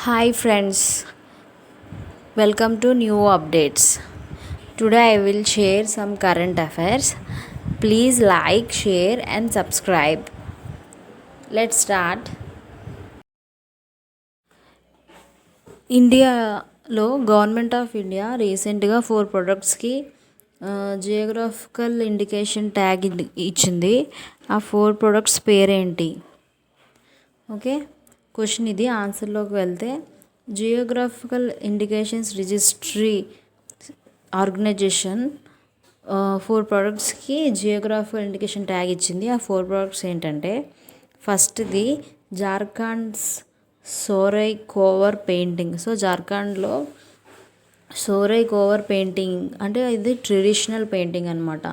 Hi friends, welcome to new updates. Today I will share some current affairs. Please like, share and subscribe. Let's start. ఇండియాలో government of India రీసెంట్గా 4 ప్రొడక్ట్స్కి geographical indication tag ఇచ్చింది. ఆ 4 products పేరేంటి? Okay, question ఇది. ఆన్సర్లోకి వెళ్తే, geographical indications registry organisation 4 ప్రోడక్ట్స్కి geographical indication tag ఇచ్చింది. ఆ 4 ప్రోడక్ట్స్ ఏంటంటే, ఫస్ట్ది జార్ఖండ్స్ సోరై కోవర్ పెయింటింగ్. సో జార్ఖండ్లో సోరై కోవర్ పెయింటింగ్ అంటే ఇది ట్రెడిషనల్ పెయింటింగ్ అనమాట.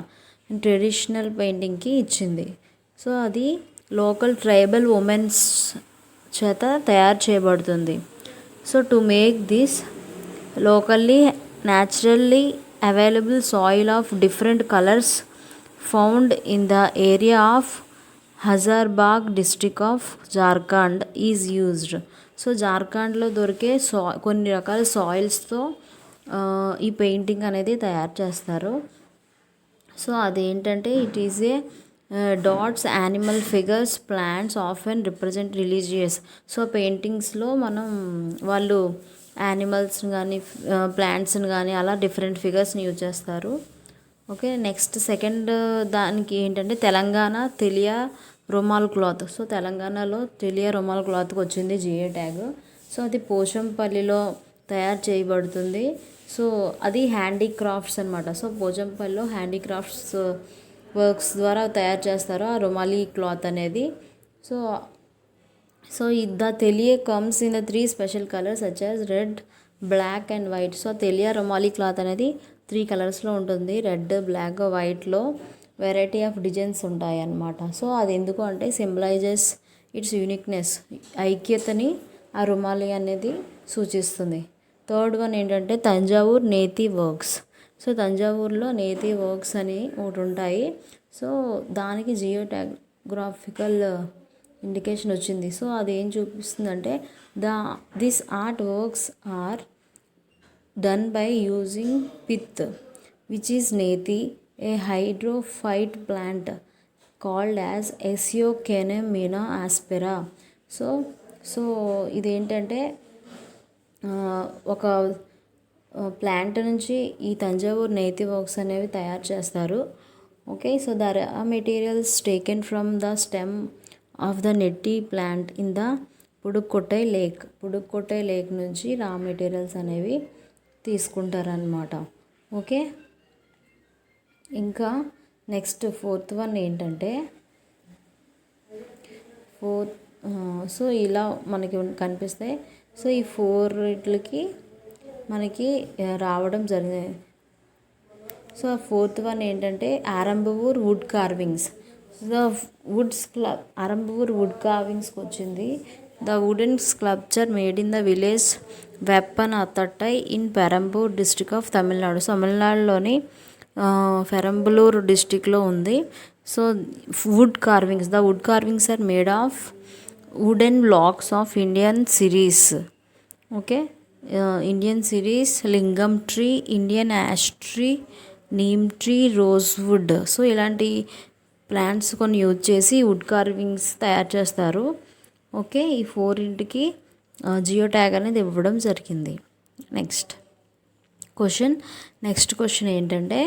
ట్రెడిషనల్ పెయింటింగ్కి ఇచ్చింది. సో అది లోకల్ ట్రైబల్ ఉమెన్స్ చేత తయారు చేయబడుతుంది. So to make this locally naturally available soil of different colours found in the area of Hazaribagh district of Jharkhand is used. So జార్ఖండ్లో దొరికే కొన్ని రకాల సాయిల్స్తో ఈ పెయింటింగ్ అనేది తయారు చేస్తారు. సో అదేంటంటే, it is a dots, animal figures, plants often represent religious. So పెయింటింగ్స్లో మనం వాళ్ళు యానిమల్స్ని కానీ ప్లాంట్స్ని కానీ అలా డిఫరెంట్ ఫిగర్స్ని యూజ్ చేస్తారు. ఓకే, నెక్స్ట్ సెకండ్ దానికి ఏంటంటే తెలంగాణ తెలియా రుమాల్ క్లాత్. సో తెలంగాణలో తెలియా రుమాల్ క్లాత్కి వచ్చింది జిఏ ట్యాగ్. సో అది పోచంపల్లిలో తయారు చేయబడుతుంది. సో అది హ్యాండీక్రాఫ్ట్స్ అనమాట. సో పోచంపల్లిలో హ్యాండీక్రాఫ్ట్స్ వర్క్స్ ద్వారా తయారు చేస్తారు ఆ రుమాలి క్లాత్ అనేది. So so the Telia comes in the 3 special colours such as red, black and white. So Telia Rumali cloth అనేది 3 కలర్స్లో ఉంటుంది. రెడ్, బ్లాక్, వైట్లో వెరైటీ ఆఫ్ డిజైన్స్ ఉంటాయి అన్నమాట. సో అది ఎందుకు అంటే సింబలైజెస్ ఇట్స్ యూనిక్నెస్, ఐక్యతని ఆ రుమాలి అనేది సూచిస్తుంది. థర్డ్ వన్ ఏంటంటే తంజావూర్ నేతి వర్క్స్. సో తంజావూర్లో నేతి వర్క్స్ అని ఒకటి ఉంటాయి. సో దానికి జియోగ్రాఫికల్ ఇండికేషన్ వచ్చింది. సో అది ఏం చూపిస్తుందంటే, this art works are done by using pith which is netti, a hydrophyte plant called as Aeschynomene aspera. So so ఇదేంటంటే ఒక ప్లాంట్ నుంచి ఈ తంజావూర్ నేతి వర్క్స్ అనేవి తయారు చేస్తారు. Okay, so the materials taken from the stem of the netti plant in the Pudukkottai lake. Pudukkottai lake నుంచి raw materials అనేవి తీసుకుంటారనమాట. ఓకే, ఇంకా నెక్స్ట్ ఫోర్త్ వన్ ఏంటంటే సో ఇలా మనకి కనిపిస్తాయి. సో ఈ 4 వీటికి మనకి రావడం జరిగింది. సో ఫోర్త్ వన్ ఏంటంటే Arumbavur wood carvings. The Arumbavur wood కార్వింగ్స్కి వచ్చింది. The wooden sculpture made in the village Veppanthattai in Perambur district of Tamil Nadu. So తమిళనాడులోని పెరంబలూర్ డిస్ట్రిక్ట్లో ఉంది. So wood carvings, the wood carvings are made of wooden blocks of Indian siris. Okay, Indian siris, lingam tree, Indian ash tree, neem tree, rosewood. So ఇలాంటి plants కొన్ని use చేసి wood carvings తయారు చేస్తారు. Okay, ఈ 4 జియో ట్యాగ్ అనేది ఇవ్వడం జరిగింది. Next question ఏంటంటే,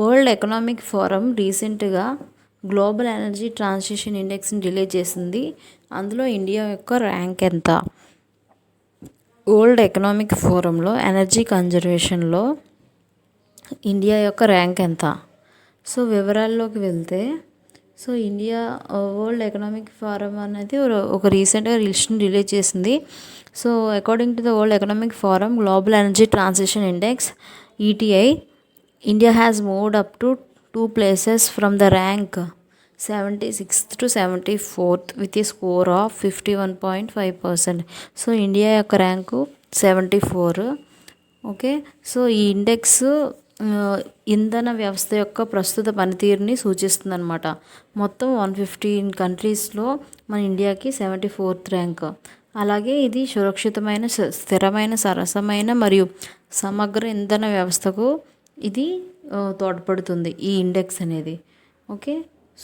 వరల్డ్ ఎకనామిక్ ఫోరం రీసెంట్గా గ్లోబల్ ఎనర్జీ ట్రాన్సిషన్ ఇండెక్స్ని రిలీజ్ చేసింది. అందులో ఇండియా యొక్క ర్యాంక్ ఎంత? వరల్డ్ ఎకనామిక్ ఫోరంలో ఎనర్జీ కన్జర్వేషన్లో ఇండియా యొక్క ర్యాంక్ ఎంత? సో వివరాల్లోకి వెళ్తే, so India world economic forum అనేది ఒక రీసెంట్గా లిస్ట్ని రిలీజ్ చేసింది. So according to the world economic forum global energy transition index ETI, India has moved up to 2 places from the rank 76th to 74th with a score of 51.5%. So India యొక్క rank 74. Okay, so ఈ index ఇంధన వ్యవస్థ యొక్క ప్రస్తుత పనితీరుని సూచిస్తుందన్నమాట. మొత్తం 115 కంట్రీస్లో మన ఇండియాకి 74th ర్యాంక్. అలాగే ఇది సురక్షితమైన, స్థిరమైన, సరసమైన మరియు సమగ్ర ఇంధన వ్యవస్థకు ఇది తోడ్పడుతుంది ఈ ఇండెక్స్ అనేది. ఓకే,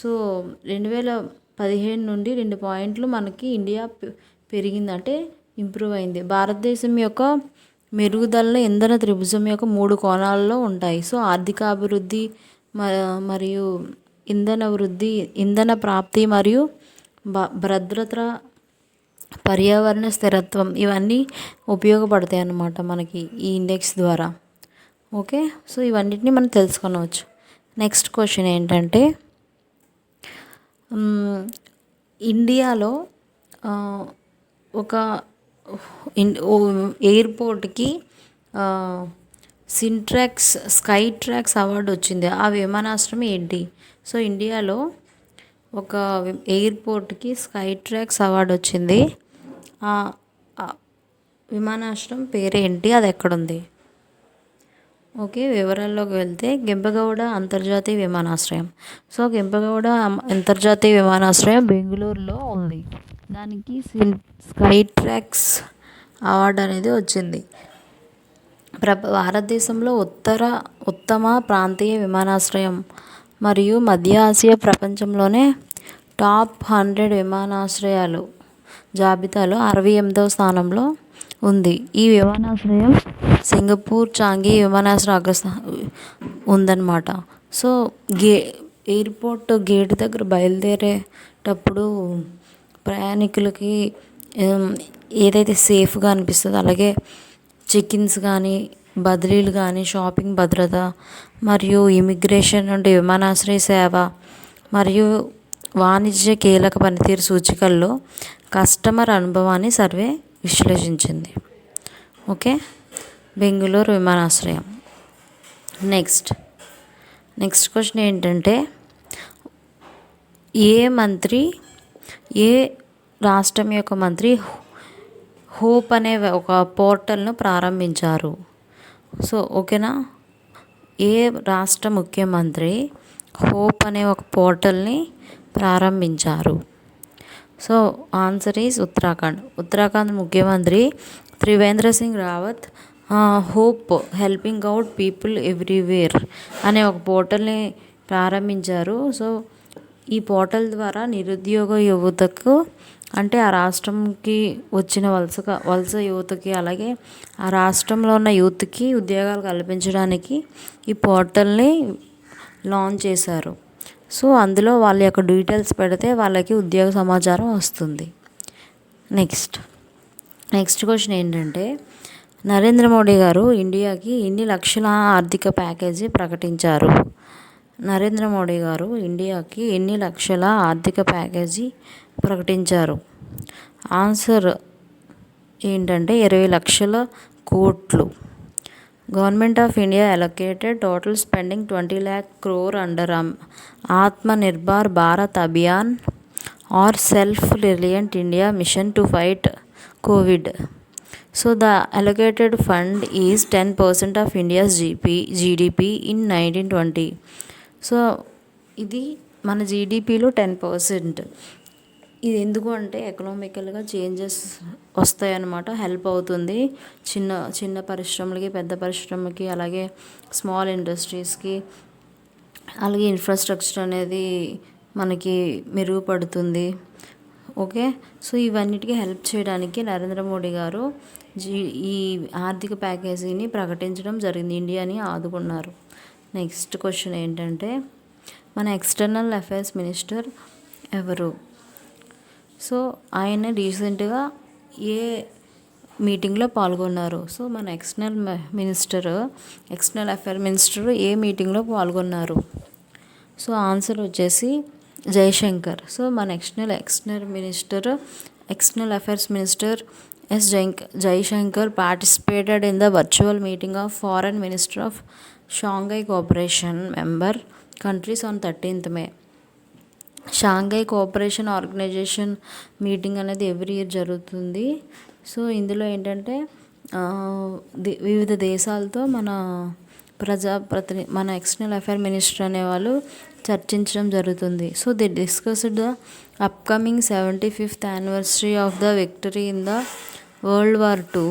సో 2015 నుండి 2 పాయింట్లు మనకి ఇండియా పెరిగిందంటే ఇంప్రూవ్ అయింది. భారతదేశం యొక్క మెరుగుదల ఇంధన త్రిభుజం యొక్క 3 కోణాల్లో ఉంటాయి. సో ఆర్థికాభివృద్ధి మరియు ఇంధన వృద్ధి, ఇంధన ప్రాప్తి మరియు భద్రత, పర్యావరణ స్థిరత్వం ఇవన్నీ ఉపయోగపడతాయి అన్నమాట మనకి ఈ ఇండెక్స్ ద్వారా. ఓకే, సో ఇవన్నిటిని మనం తెలుసుకొనవచ్చు. నెక్స్ట్ క్వశ్చన్ ఏంటంటే, ఇండియాలో ఒక ఎయిర్పోర్ట్కి స్కై ట్రాక్స్ అవార్డు వచ్చింది. ఆ విమానాశ్రయం ఏంటి? సో ఇండియాలో ఒక ఎయిర్పోర్ట్కి స్కై ట్రాక్స్ అవార్డు వచ్చింది. ఆ విమానాశ్రయం పేరేంటి, అది ఎక్కడుంది? ఓకే, వివరాల్లోకి వెళ్తే కెంపెగౌడ అంతర్జాతీయ విమానాశ్రయం. సో కెంపెగౌడ అంతర్జాతీయ విమానాశ్రయం బెంగళూరులో ఉంది. దానికి స్కై ట్రాక్స్ అవార్డు అనేది వచ్చింది. భారతదేశంలో ఉత్తమ ప్రాంతీయ విమానాశ్రయం మరియు మధ్య ఆసియా ప్రపంచంలోనే టాప్ 100 విమానాశ్రయాలు జాబితాలో 68వ స్థానంలో ఉంది. ఈ విమానాశ్రయం సింగపూర్ చాంగి విమానాశ్రయం ఉందన్నమాట. సో ఎయిర్పోర్ట్ గేట్ దగ్గర బయలుదేరేటప్పుడు ప్రయాణికులకి ఏదైతే సేఫ్గా అనిపిస్తుందో, అలాగే చెక్-ఇన్స్ కానీ, బదిలీలు కానీ, షాపింగ్ భద్రత మరియు ఇమిగ్రేషన్ నుండి విమానాశ్రయ సేవ మరియు వాణిజ్య కీలక పనితీరు సూచికల్లో కస్టమర్ అనుభవాన్ని సర్వే విశ్లేషించింది. ఓకే, బెంగళూరు విమానాశ్రయం. నెక్స్ట్ క్వశ్చన్ ఏంటంటే, ఏ రాష్ట్రం యొక్క మంత్రి హోప్ అనే ఒక పోర్టల్ను ప్రారంభించారు? సో ఓకేనా, ఏ రాష్ట్ర ముఖ్యమంత్రి హోప్ అనే ఒక పోర్టల్ని ప్రారంభించారు? సో ఆన్సర్ ఈజ్ ఉత్తరాఖండ్ ముఖ్యమంత్రి Trivendra Singh Rawat hope helping out people everywhere అనే ఒక పోర్టల్ని ప్రారంభించారు. సో ఈ పోర్టల్ ద్వారా నిరుద్యోగ యువతకు, అంటే ఆ రాష్ట్రంకి వచ్చిన వలస యువతకి, అలాగే ఆ రాష్ట్రంలో ఉన్న యూత్కి ఉద్యోగాలు కల్పించడానికి ఈ పోర్టల్ని లాంచ్ చేశారు. సో అందులో వాళ్ళ యొక్క డీటెయిల్స్ పెడితే వాళ్ళకి ఉద్యోగ సమాచారం వస్తుంది. నెక్స్ట్ క్వశ్చన్ ఏంటంటే, నరేంద్ర మోడీ గారు ఇండియాకి ఎన్ని లక్షల ఆర్థిక ప్యాకేజీ ప్రకటించారు? నరేంద్ర మోడీ గారు ఇండియాకి ఎన్ని లక్షల ఆర్థిక ప్యాకేజీ ప్రకటించారు? ఆన్సర్ ఏంటంటే 20 లక్షల కోట్లు. Government of India allocated total spending 20 lakh crore under Atmanirbhar Bharat Abhiyan or self reliant India mission to fight Covid. So the allocated fund is 10% of India's GDP in 1920. So ఇది మన జీడిపిలో 10%. ఇది ఎందుకు అంటే ఎకనామికల్గా చేంజెస్ వస్తాయన్నమాట, హెల్ప్ అవుతుంది చిన్న పరిశ్రమలకి, పెద్ద పరిశ్రమలకి, అలాగే స్మాల్ ఇండస్ట్రీస్కి, అలాగే ఇన్ఫ్రాస్ట్రక్చర్ అనేది మనకి మెరుగుపడుతుంది. ఓకే, సో ఇవన్నిటికీ హెల్ప్ చేయడానికి నరేంద్ర మోడీ గారు ఈ ఆర్థిక ప్యాకేజీని ప్రకటించడం జరిగింది, ఇండియాని ఆదుకున్నారు. నెక్స్ట్ క్వశ్చన్ ఏంటంటే, మన ఎక్స్టర్నల్ అఫైర్స్ మినిస్టర్ ఎవరు? సో ఆయన రీసెంట్గా ఏ మీటింగ్లో పాల్గొన్నారు? సో మన ఎక్స్టర్నల్ అఫైర్ మినిస్టర్ ఏ మీటింగ్లో పాల్గొన్నారు? సో ఆన్సర్ వచ్చేసి జైశంకర్. సో మన external affairs minister S Jaishankar participated in the virtual meeting of foreign minister of Shanghai Cooperation member countries on 13th May. Shanghai cooperation organization meeting అనేది every year జరుగుతుంది. So ఇందులో ఏంటంటే వివిధ దేశాలతో మన మన ఎక్స్టర్నల్ అఫైర్ మినిస్టర్ అనేవాళ్ళు చర్చించడం జరుగుతుంది. So they discussed the upcoming 75th anniversary of the victory in the world war II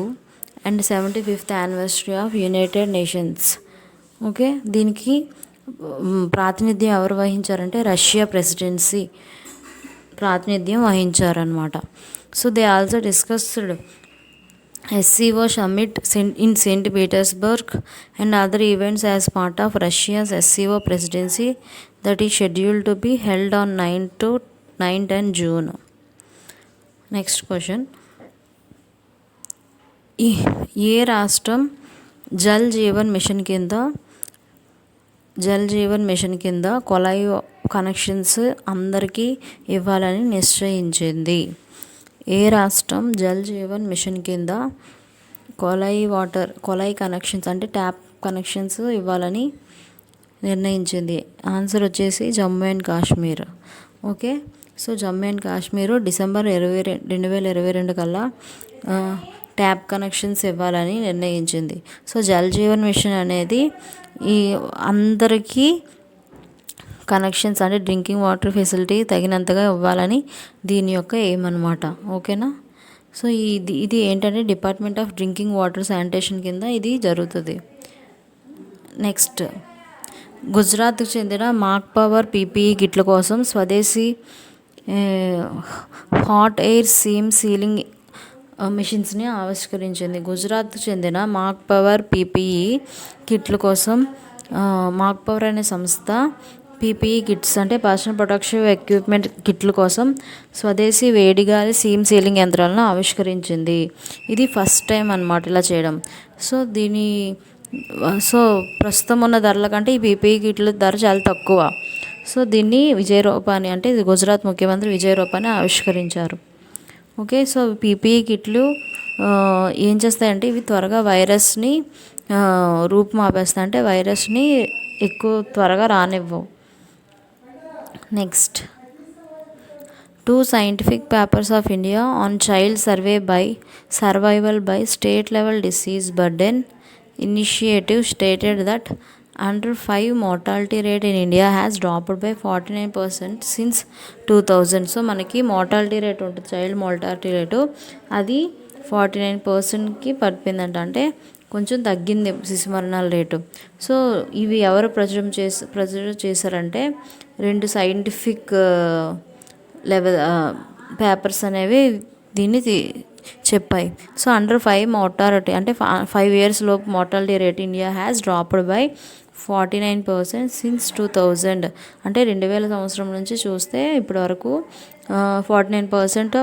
and 75th anniversary of united nations. Okay, దీనికి ప్రాతినిధ్యం ఎవరు వహించారంటే రష్యా ప్రెసిడెన్సీ ప్రాతినిధ్యం వహించారనమాట. So they also discussed SCO summit in St. Petersburg and other events as part of Russia's SCO presidency that is scheduled to be held on 9-10 June. Next question. ఏ రాష్ట్రం Jal Jeevan machine కింద కొలాయి connections అందరికీ ఇవ్వాలని నిశ్చయించింది? ఏ రాష్ట్రం Jal Jeevan machine కింద కొలాయి connections అంటే tap connections ఇవ్వాలని నిర్ణయించింది? Answer వచ్చేసి Jammu and Kashmir. Okay, so Jammu and Kashmir December 2022 కల్లా ట్యాప్ కనెక్షన్స్ ఇవ్వాలని నిర్ణయించింది. సో జల్ జీవన్ మిషన్ అనేది ఈ అందరికీ కనెక్షన్స్ అంటే డ్రింకింగ్ వాటర్ ఫెసిలిటీ తగినంతగా ఇవ్వాలని దీని యొక్క ఎయిమ్ అనమాట. ఓకేనా, సో ఇది ఏంటంటే department of drinking water sanitation కింద ఇది జరుగుతుంది. నెక్స్ట్, గుజరాత్కు చెందిన మాక్ పవర్ PPE కిట్ల కోసం స్వదేశీ హాట్ ఎయిర్ సీమ్ సీలింగ్ మిషన్స్ని ఆవిష్కరించింది. గుజరాత్కు చెందిన మాక్ పవర్ PPE కిట్ల కోసం మాక్ పవర్ అనే సంస్థ PPE కిట్స్ అంటే పర్సనల్ ప్రొటెక్టివ్ ఎక్విప్మెంట్ కిట్ల కోసం స్వదేశీ వేడిగాలి సీమ్ సీలింగ్ యంత్రాలను ఆవిష్కరించింది. ఇది ఫస్ట్ టైం అన్నమాట ఇలా చేయడం. సో ప్రస్తుతం ఉన్న ధరల కంటే ఈ PPE కిట్ల ధర చాలా తక్కువ. సో దీన్ని విజయ్ రూపాని అంటే ఇది గుజరాత్ ముఖ్యమంత్రి విజయ్ రూపాని ఆవిష్కరించారు. ఓకే, సో PPE కిట్లు ఏం చేస్తాయంటే ఇవి త్వరగా వైరస్ని రూపుమాపేస్తాయి, అంటే వైరస్ని ఎక్కువ త్వరగా రానివ్వవు. Next, 2 scientific papers of India on child survival by state level disease burden initiative stated that under 5 mortality rate in India has dropped by 49% since 2000. So మనకి మార్టాలిటీ రేట్ ఉంటుంది, చైల్డ్ మార్టాలిటీ రేటు అది 49%కి పడిపోయిందంట, అంటే కొంచెం తగ్గింది శిశు మరణాల rate. So ఇవి ఎవరు ప్రచురణ చేశారంటే 2 సైంటిఫిక్ లెవెల్ పేపర్స్ అనేవి దీన్ని చెప్పాయి. సో అండర్ 5 మార్టాలిటీ అంటే 5 years లోపు mortality rate India has dropped by 49% since 2000. అంటే 2000 సంవత్సరం నుంచి చూస్తే ఇప్పటి వరకు 49%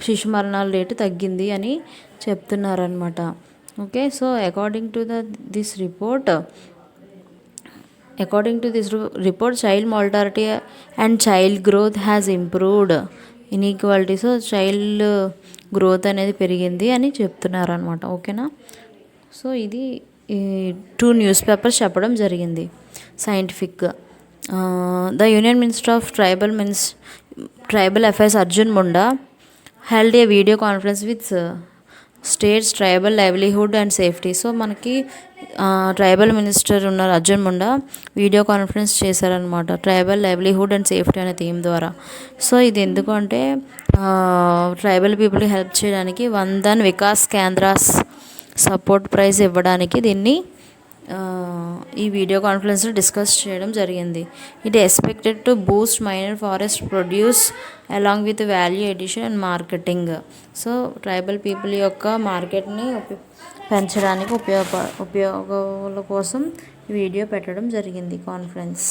శిశు మరణాల రేటు తగ్గింది అని చెప్తున్నారనమాట. Okay, so according to this report child mortality and child growth has improved inequality. So child growth అనేది పెరిగింది అని చెప్తున్నారు అనమాట. ఓకేనా, సో ఇది 2 న్యూస్ పేపర్స్ చెప్పడం జరిగింది సైంటిఫిక్గా. The union minister of tribal affairs Arjun Munda held a video conference with states tribal livelihood and safety. So మనకి ట్రైబల్ మినిస్టర్ ఉన్నారు అర్జున్ ముండా, వీడియో కాన్ఫరెన్స్ చేశారనమాట ట్రైబల్ లైవ్లీహుడ్ అండ్ సేఫ్టీ అనే థీమ్ ద్వారా. సో ఇది ఎందుకంటే ట్రైబల్ పీపుల్కి హెల్ప్ చేయడానికి వందన్ వికాస్ కేంద్రాస్ సపోర్ట్ ప్రైజ్ ఇవ్వడానికి దీన్ని ఈ వీడియో కాన్ఫరెన్స్లో డిస్కస్ చేయడం జరిగింది. It expected to boost minor forest produce along with value edition and marketing. So tribal people యొక్క మార్కెట్ని పెంచడానికి ఉపయోగాల కోసం వీడియో పెట్టడం జరిగింది కాన్ఫరెన్స్.